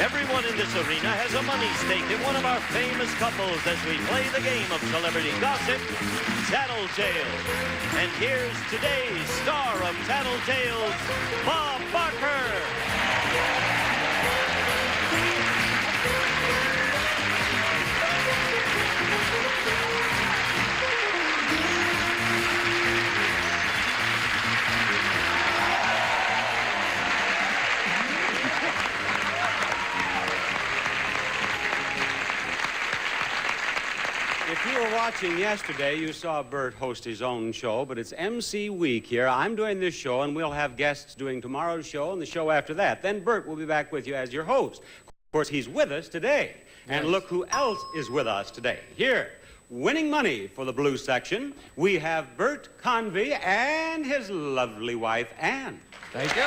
Everyone in this arena has a money stake in one of our famous couples as we play the game of celebrity gossip, Tattletales. And here's today's star of Tattletales, Bob Barker. If you were watching yesterday, you saw Bert host his own show, but it's MC week here. I'm doing this show, and we'll have guests doing tomorrow's show and the show after that. Then Bert will be back with you as your host. Of course, he's with us today. Yes. And look who else is with us today. Here, winning money for the blue section, we have Bert Convey and his lovely wife, Ann. Thank you.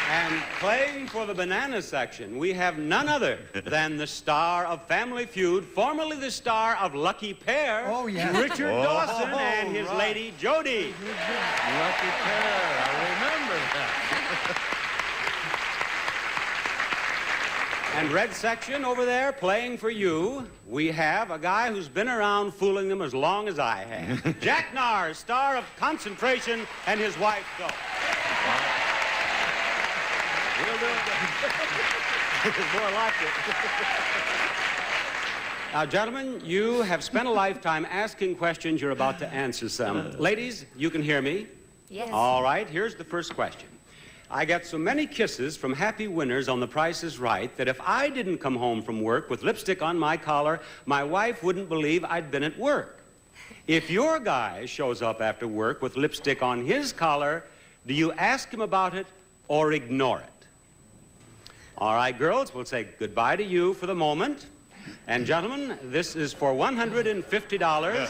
And playing for the banana section, we have none other than the star of Family Feud, formerly the star of Lucky Pair, Richard Dawson and his lady, Jody. Lucky Pair, I remember that. And red section over there, playing for you, we have a guy who's been around fooling them as long as I have. Jack Narr, star of Concentration, and his wife, Doe. More like it. Now, gentlemen, you have spent a lifetime asking questions. You're about to answer some. Ladies, you can hear me? Yes. All right, here's the first question. I got so many kisses from happy winners on The Price is Right that if I didn't come home from work with lipstick on my collar, my wife wouldn't believe I'd been at work. If your guy shows up after work with lipstick on his collar, do you ask him about it or ignore it? All right, girls, we'll say goodbye to you for the moment. And gentlemen, this is for $150.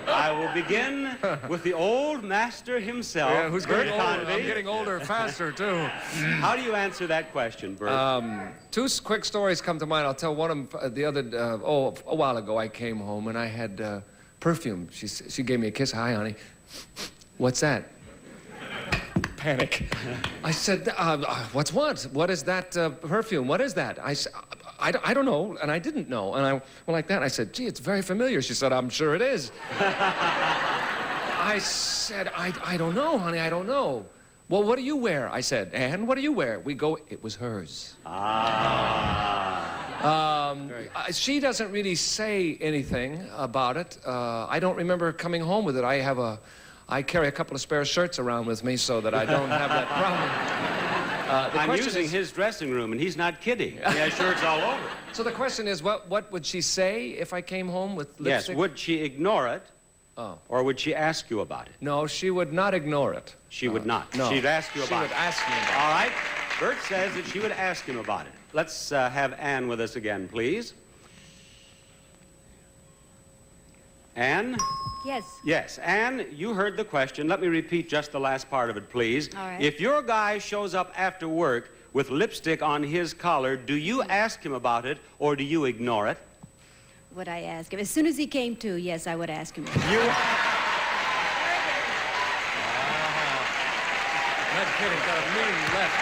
I will begin with the old master himself, Yeah, who's Bert getting older? Convey. I'm getting older faster, too. How do you answer that question, Bert? Two quick stories come to mind. I'll tell one of them a while ago. I came home and I had perfume. She gave me a kiss. Hi, honey. What's that? Panic. I said, what's what? What is that perfume? What is that? I said, I don't know, and I didn't know. And I went like that. I said, gee, it's very familiar. She said, I'm sure it is. I said, I don't know, honey, I don't know. Well, what do you wear? I said, Ann, what do you wear? We go, it was hers. She doesn't really say anything about it. I don't remember coming home with it. I carry a couple of spare shirts around with me so that I don't have that problem. I'm using his dressing room, and he's not kidding. He has shirts all over. So the question is, what would she say if I came home with lipstick? Yes, would she ignore it, or would she ask you about it? No, she would not ignore it. She would not. No. She'd ask you about it. She would ask me about it. All right. Bert says that she would ask him about it. Let's have Ann with us again, please. Ann? Yes. Yes. Ann, you heard the question. Let me repeat just the last part of it, please. All right. If your guy shows up after work with lipstick on his collar, do you ask him about it or do you ignore it? Would I ask him? As soon as he came to, yes, I would ask him. That kid has got a mean left.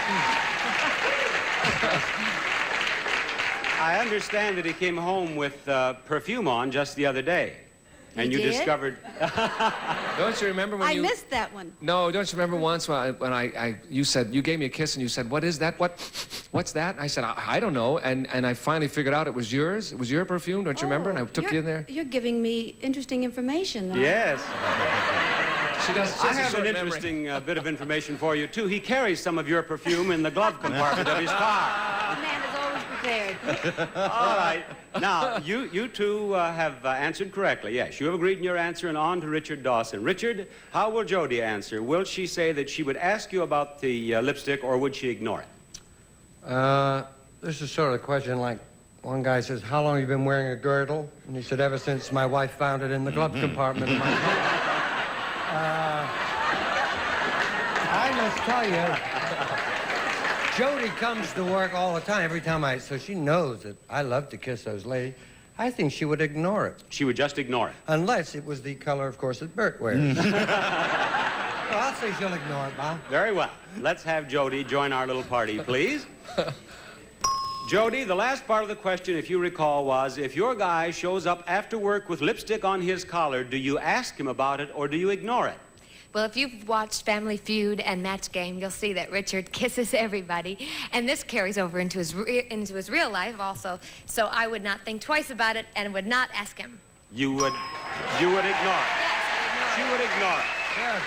I understand that he came home with perfume on just the other day. And He you did? discovered... Don't you remember when I missed that one. No, don't you remember once when you said, you gave me a kiss and you said, what is that? What's that? I said, I don't know. And I finally figured out it was yours. It was your perfume, don't you remember? And I took you in there. You're giving me interesting information. Yes. She I have an memory. interesting bit of information for you, too. He carries some of your perfume in the glove compartment of his car. The man is always prepared. All right. Now, you two have answered correctly. Yes, you have agreed in your answer, and on to Richard Dawson. Richard, how will Jody answer? Will she say that she would ask you about the lipstick, or would she ignore it? This is sort of a question like one guy says, how long have you been wearing a girdle? And he said, ever since my wife found it in the glove compartment of my car. I must tell you, Jody comes to work all the time, every time so she knows that I love to kiss those ladies. I think she would ignore it. She would just ignore it. Unless it was the color, of course, that Bert wears. Well, I'll say she'll ignore it, Bob. Very well. Let's have Jody join our little party, please. Jody, the last part of the question, if you recall, was if your guy shows up after work with lipstick on his collar, do you ask him about it or do you ignore it? Well, if you've watched Family Feud and Match Game, you'll see that Richard kisses everybody, and this carries over into his real life also. So I would not think twice about it and would not ask him. You would ignore it. Yes, I She ignore would ignore it. Yes.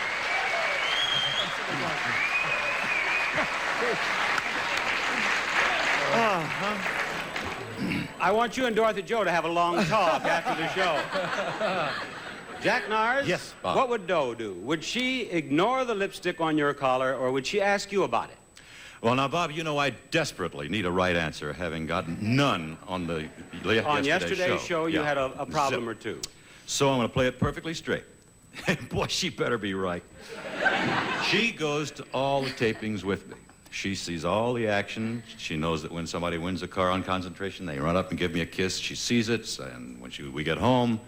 I want you and Dorothy Joe to have a long talk after the show. Jack Nars? Yes, Bob. What would Doe do? Would she ignore the lipstick on your collar, or would she ask you about it? Well, now, Bob, you know I desperately need a right answer, having gotten none on the yesterday's show, you Yeah. had a problem Zip. or two. So I'm going to play it perfectly straight. Boy, she better be right. She goes to all the tapings with me. She sees all the action. She knows that when somebody wins a car on concentration, they run up and give me a kiss. She sees it, and when we get home,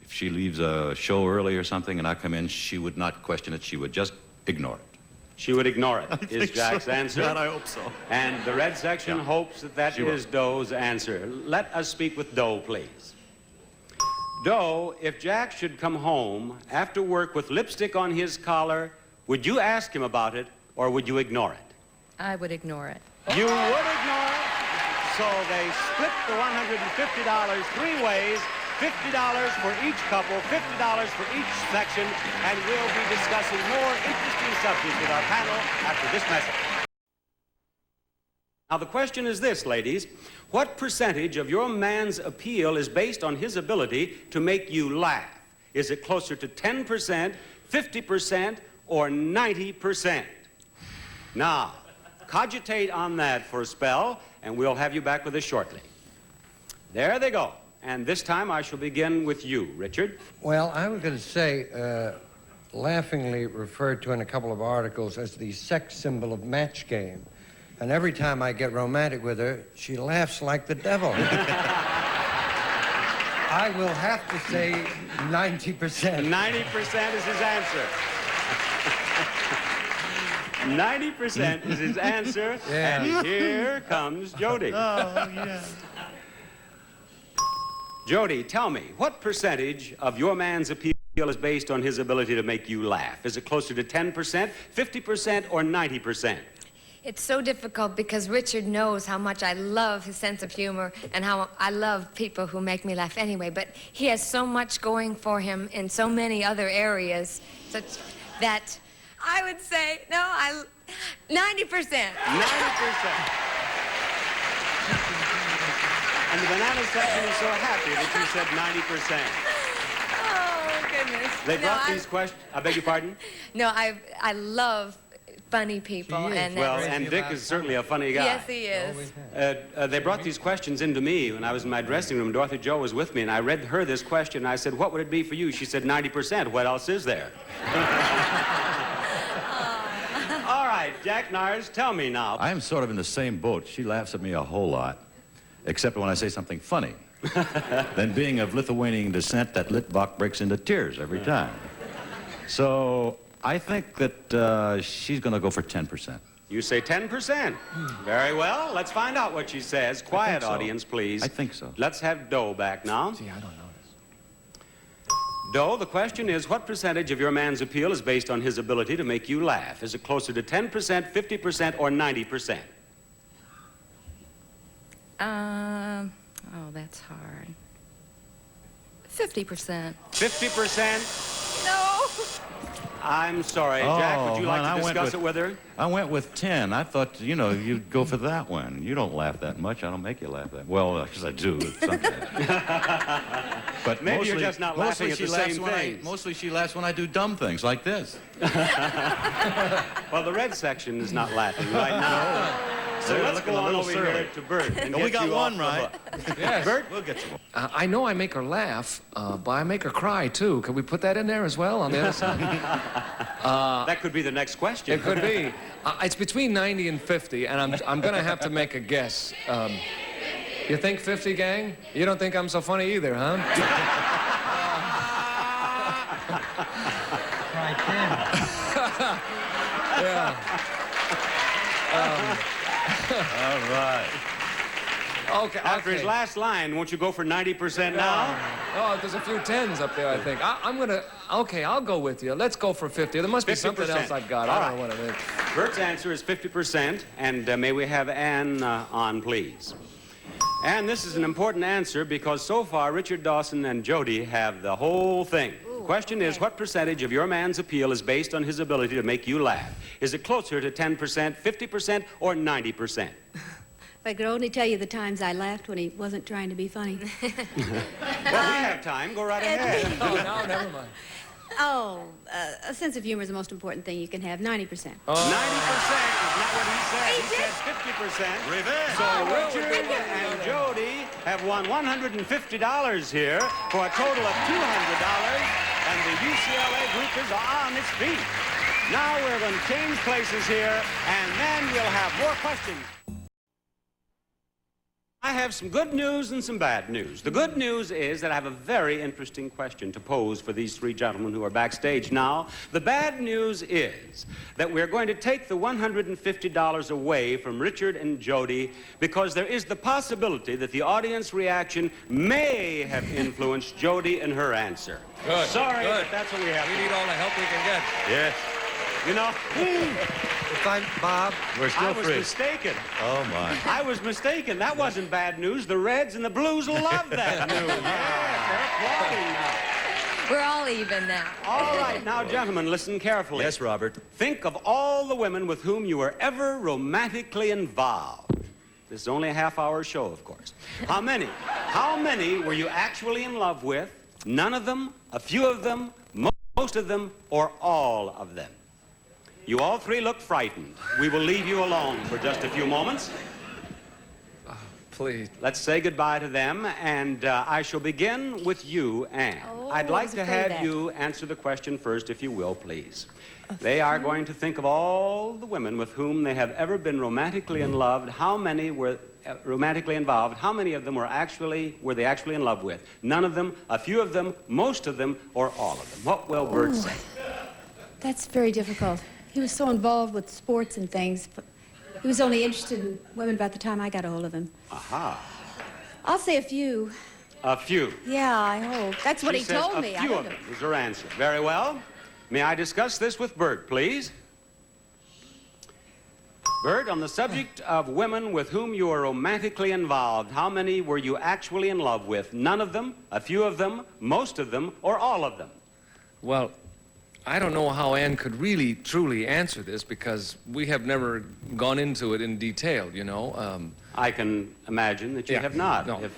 if she leaves a show early or something and I come in, she would not question it. She would just ignore it. She would ignore it, is Jack's answer. God, I hope so. And the red section Yeah. hopes that She is will. Doe's answer. Let us speak with Doe, please. Doe, if Jack should come home after work with lipstick on his collar, would you ask him about it or would you ignore it? I would ignore it. You would ignore it. So they split the $150 three ways, $50 for each couple, $50 for each section, and we'll be discussing more interesting subjects with our panel after this message. Now, the question is this, ladies. What percentage of your man's appeal is based on his ability to make you laugh? Is it closer to 10%, 50%, or 90%? Now, cogitate on that for a spell, and we'll have you back with us shortly. There they go. And this time I shall begin with you, Richard. Well, I was going to say, laughingly referred to in a couple of articles as the sex symbol of Match Game. And every time I get romantic with her, she laughs like the devil. I will have to say 90%. 90% is his answer. 90% is his answer. Yeah. And here comes Jody. Oh, yeah. Jody, tell me, what percentage of your man's appeal is based on his ability to make you laugh? Is it closer to 10%, 50%, or 90%? It's so difficult because Richard knows how much I love his sense of humor and how I love people who make me laugh anyway, but he has so much going for him in so many other areas such that I would say, 90%. 90%. And the banana section is so happy that you said 90%. Oh, goodness. They brought these questions. I beg your pardon? No, I love funny people. She is. And Well, that's- and Dick is certainly a funny guy. yes, he is. They brought these questions into me when I was in my dressing room. Dorothy Joe was with me, and I read her this question. And I said, what would it be for you? She said, 90%. What else is there? All right, Jack Nars, tell me now. I'm sort of in the same boat. She laughs at me a whole lot, except when I say something funny. Then being of Lithuanian descent, that Litvak breaks into tears every time. So I think that she's going to go for 10%. You say 10%. Very well. Let's find out what she says. Quiet, so. audience, please. I think so. Let's have Doe back now. See, I don't know this. Doe, the question is, what percentage of your man's appeal is based on his ability to make you laugh? Is it closer to 10%, 50%, or 90%? Oh, that's hard. 50%. 50%? No. I'm sorry, Jack. Would you man, like to discuss it with her? I went with 10. I thought, you know, you'd go for that one. You don't laugh that much. I don't make you laugh that well. Because I do sometimes. But Maybe mostly, you're just not laughing at the same things. Mostly she laughs when I do dumb things like this. Well, the red section is not laughing right now. So They're let's looking go a on little over surly. here to Bert. And We get got you one off the right. hook. Yes. Bert? We'll get you one. I know I make her laugh, but I make her cry, too. Can we put that in there as well on the other side? That could be the next question. It could be. It's between 90 and 50, and I'm going to have to make a guess. You think 50, gang? You don't think I'm so funny either, huh? Try 10. Yeah. All right. Okay, After his okay. last line, won't you go for 90% now? Oh, there's a few tens up there, I think. I'm gonna, okay, I'll go with you. Let's go for 50. There must be something 50%. else I've got. All I don't right. know what it is. Bert's answer is 50%, and may we have Ann on, please? And this is an important answer because so far Richard Dawson and Jody have the whole thing. Question is, what percentage of your man's appeal is based on his ability to make you laugh? Is it closer to 10%, 50%, or 90%? If I could only tell you the times I laughed when he wasn't trying to be funny. Well, we have time. Go right ahead. Oh, no, never mind. Oh, a sense of humor is the most important thing you can have, 90%. 90% is not what he said. He He did? said 50%. Revenge. So Richard and Jody have won $150 here for a total of $200, and the UCLA group is on its feet. Now we're going to change places here, and then we'll have more questions. I have some good news and some bad news. The good news is that I have a very interesting question to pose for these three gentlemen who are backstage now. The bad news is that we're going to take the $150 away from Richard and Jody because there is the possibility that the audience reaction may have influenced Jody in her answer. Good, Sorry, good. but that's what we have. We need all the help we can get. Yes. You know, If I'm Bob, We're still I was free. mistaken. Oh, my. I was mistaken. That wasn't bad news. The Reds and the Blues love that news. Yes, they're applauding now. We're all even now. All right, now, gentlemen, listen carefully. Yes, Robert. Think of all the women with whom you were ever romantically involved. This is only a half-hour show, of course. How many? How many were you actually in love with? None of them, a few of them, most of them, or all of them? You all three look frightened. We will leave you alone for just a few moments. Please. Let's say goodbye to them, and I shall begin with you, Anne. Oh, I'd I like was to afraid of have that. you answer the question first, if you will, please. They are going to think of all the women with whom they have ever been romantically in love. How many were romantically involved? How many of them were they actually in love with? None of them, a few of them, most of them, or all of them? What will Bert say? That's very difficult. He was so involved with sports and things, but he was only interested in women about the time I got a hold of him. Aha. I'll say a few. A few. Yeah, I hope. That's what She he says told me. A I few don't of know. them is her answer. Very well. May I discuss this with Bert, please? Bert, on the subject of women with whom you are romantically involved, how many were you actually in love with? None of them, a few of them, most of them, or all of them? Well, I don't know how Ann could really, truly answer this because we have never gone into it in detail, you know. I can imagine that you Yeah. have not. No. If-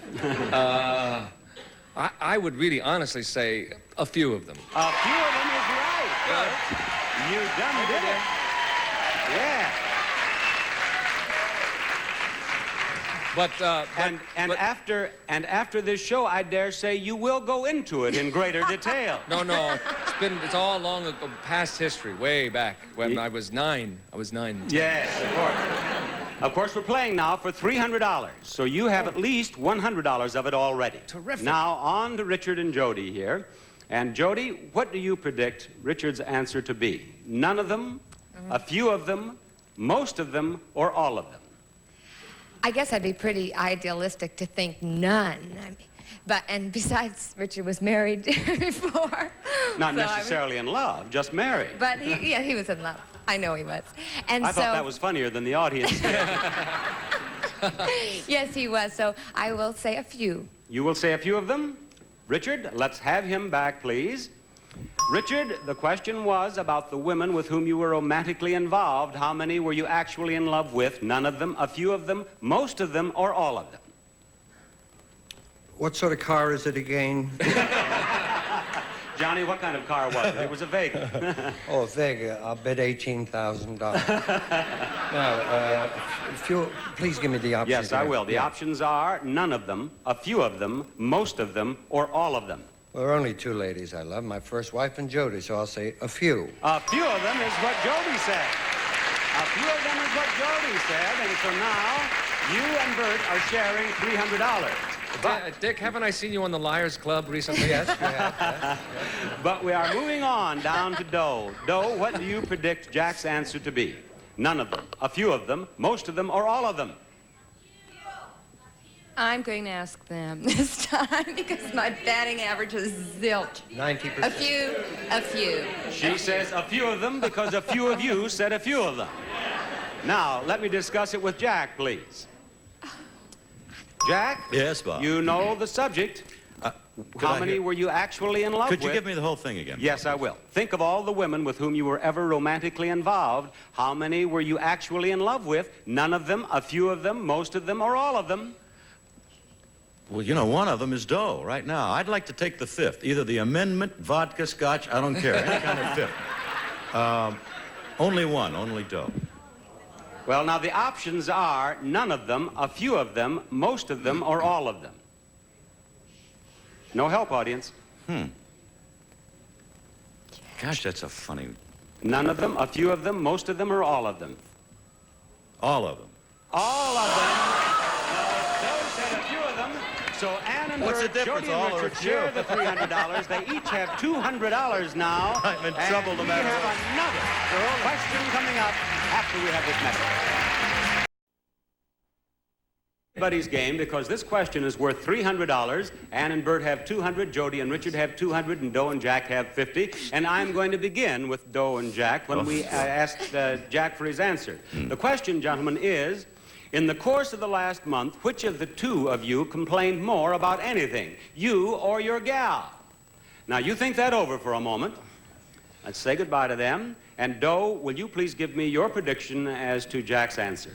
I would really honestly say a few of them. A few of them is right, Bert. You done did it. Yeah. But, And after this show, I dare say you will go into it in greater detail. No, it's all long ago, past history, way back when I was 9. I was 9. Yes, of course. Of course, we're playing now for $300, so you have at least $100 of it already. Terrific. Now, on to Richard and Jody here. And Jody, what do you predict Richard's answer to be? None of them, a few of them, most of them, or all of them? I guess I'd be pretty idealistic to think none. And besides, Richard was married before. Not so necessarily in love, just married. But he was in love. I know he was. And I so, thought that was funnier than the audience did. yes, he was. So I will say a few. You will say a few of them? Richard, let's have him back, please. Richard, the question was about the women with whom you were romantically involved. How many were you actually in love with? None of them, a few of them, most of them, or all of them? what sort of car is it again? Johnny, what kind of car was it? It was a Vega. Oh, Vega. I'll bet $18,000. Now, if you please give me the options. Yes, I here. will. The Yeah. options are none of them, a few of them, most of them, or all of them. Well, there are only two ladies I love, my first wife and Jody, so I'll say a few. A few of them is what Jody said. A few of them is what Jody said, and so now You and Bert are sharing $300. But, Dick, haven't I seen you on the Liars Club recently? Yes, you have. Yes. but we are moving on down to Doe. Doe, what do you predict Jack's answer to be? None of them, a few of them, most of them, or all of them? I'm going to ask them this time because my batting average is zilch. 90%. A few. She says a few of them because a few of you said a few of them. Now, let me discuss it with Jack, please. Jack? Yes, Bob. You know the subject. How many were you actually in love with? Could you give me the whole thing again? Yes, I will. Think of all the women with whom you were ever romantically involved. How many were you actually in love with? None of them, a few of them, most of them, or all of them? Well, you know, one of them is Doe right now. I'd like to take the fifth. Either the amendment, vodka, scotch, I don't care. Any kind of fifth. Only one, only Doe. Well, now the options are none of them, a few of them, most of them, or all of them. No help, audience. Gosh, that's a funny... None of them, a few of them, most of them, or all of them? All of them. All of them. Doe said a few of them. So Ann and What's the Bert, difference, Jody and all or a Richard few? share the $300. They each have $200 now. I'm in trouble no and matter we have what. another question coming up after we have this message. Everybody's game, because this question is worth $300. Ann and Bert have 200, Jody and Richard have 200, and Doe and Jack have 50. And I'm going to begin with Doe and Jack when we asked Jack for his answer. The question, gentlemen, is, in the course of the last month, which of the two of you complained more about anything, you or your gal? Now, you think that over for a moment. Let's say goodbye to them. And Doe, will you please give me your prediction as to Jack's answer?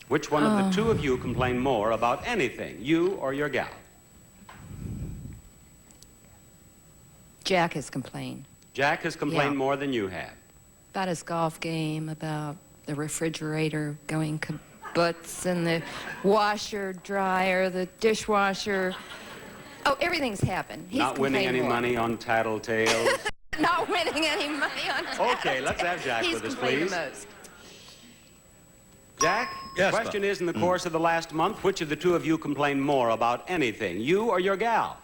Which one of the two of you complained more about anything, you or your gal? Jack has complained. Jack has complained Yeah. more than you have. About his golf game, about the refrigerator going kaputz, and the washer, dryer, the dishwasher. Oh, everything's happened. He's Not winning complained any more. money on Tattletales. Not winning any money on Okay, let's have Jack He's with us, complained please. the most. Jack, Yes, the question Bob. is, in the course of the last month, which of the two of you complained more about anything, you or your gal?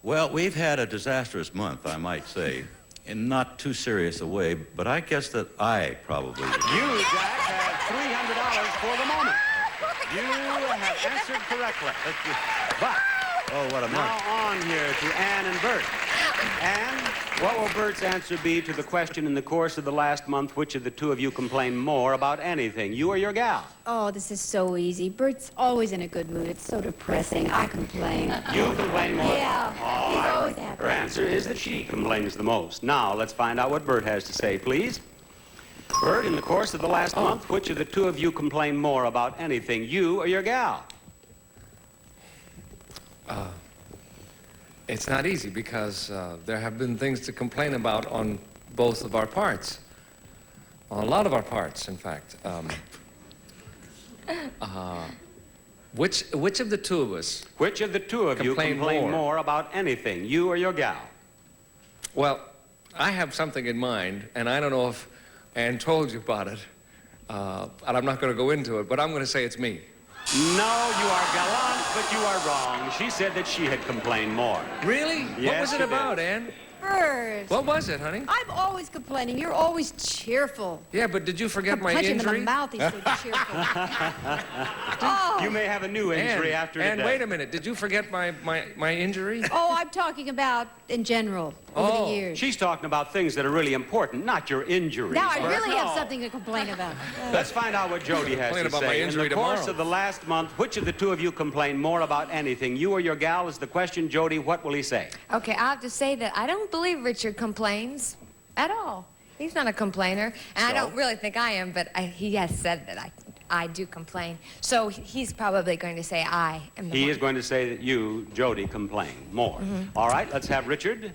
Well, we've had a disastrous month, I might say, in not too serious a way, but I guess that I probably... You, Jack, have $300 for the moment. You have answered correctly. But Oh, what a month. now on here to Ann and Bert. Ann, what will Bert's answer be to the question, in the course of the last month, which of the two of you complained more about anything, you or your gal? Oh, this is so easy. Bert's always in a good mood. It's so depressing. I complain. You complain more? Yeah, he's always happy. Her answer is that she complains the most. Now, let's find out what Bert has to say, please. Bert, in the course of the last month, which of the two of you complained more about anything, you or your gal? It's not easy because there have been things to complain about on both of our parts. On a lot of our parts, in fact. Which of the two of us? Which of the two of you Complain complain more. more about anything, you or your gal? Well, I have something in mind, and I don't know if Ann told you about it, and I'm not going to go into it, but I'm going to say it's me. No, you are gallant, but you are wrong. She said that she had complained more. Really? What Yes, was it she about, did. Ann? Bert, What was it, honey? I'm always complaining. You're always cheerful. Yeah, but did you forget my Punch him in injury? the mouth. He's so cheerful. Oh. You may have a new injury after Ann, today. wait a minute. Did you forget my injury? Oh, I'm talking about in general over Oh, the years. She's talking about things that are really important, not your injuries. Now I Bert. really have No. something to complain about. Let's find out what Jody has Complain to about say. my injury In the course tomorrow. of the last month, which of the two of you complained more about anything, you or your gal, is the question. Jody, what will he say? Okay, I have to say that I don't believe Richard complains at all. He's not a complainer, and I So? don't really think I am, but he has said that I do complain. So he's probably going to say I am the He one. is going to say that you, Jody, complain more. All right, let's have Richard,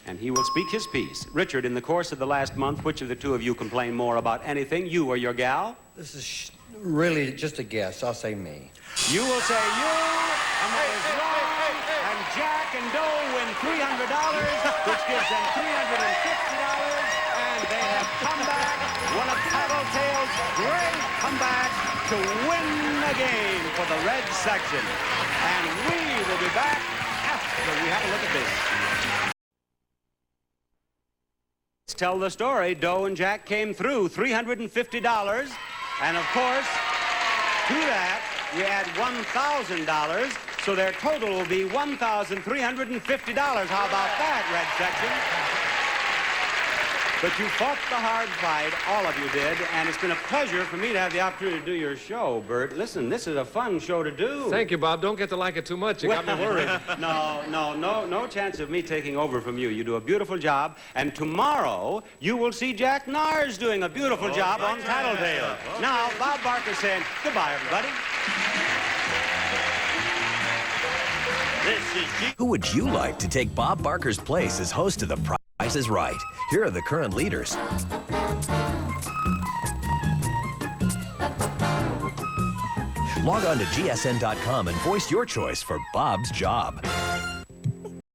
and he will speak his piece. Richard, in the course of the last month, which of the two of you complained more about anything, you or your gal? This is really just a guess. I'll say me. You will say you, and that is wrong. And Jack and Doe win $300, which gives them $350, and they have come back. One of Tattletales' great comebacks. to win the game for the red section. And we will be back after we have a look at this. Let's tell the story. Doe and Jack came through $350. And of course, to that, we add $1,000. So their total will be $1,350. How about that, red section? But you fought the hard fight, all of you did, and it's been a pleasure for me to have the opportunity to do your show, Bert. Listen, this is a fun show to do. Thank you, Bob. Don't get to like it too much. You got me worried. No chance of me taking over from you. You do a beautiful job, and tomorrow you will see Jack Nars doing a beautiful job on Tattletales. Now, Bob Barker saying goodbye, everybody. This is Who would you like to take Bob Barker's place as host of The Price is Right? Here are the current leaders. Log on to gsn.com and voice your choice for Bob's job.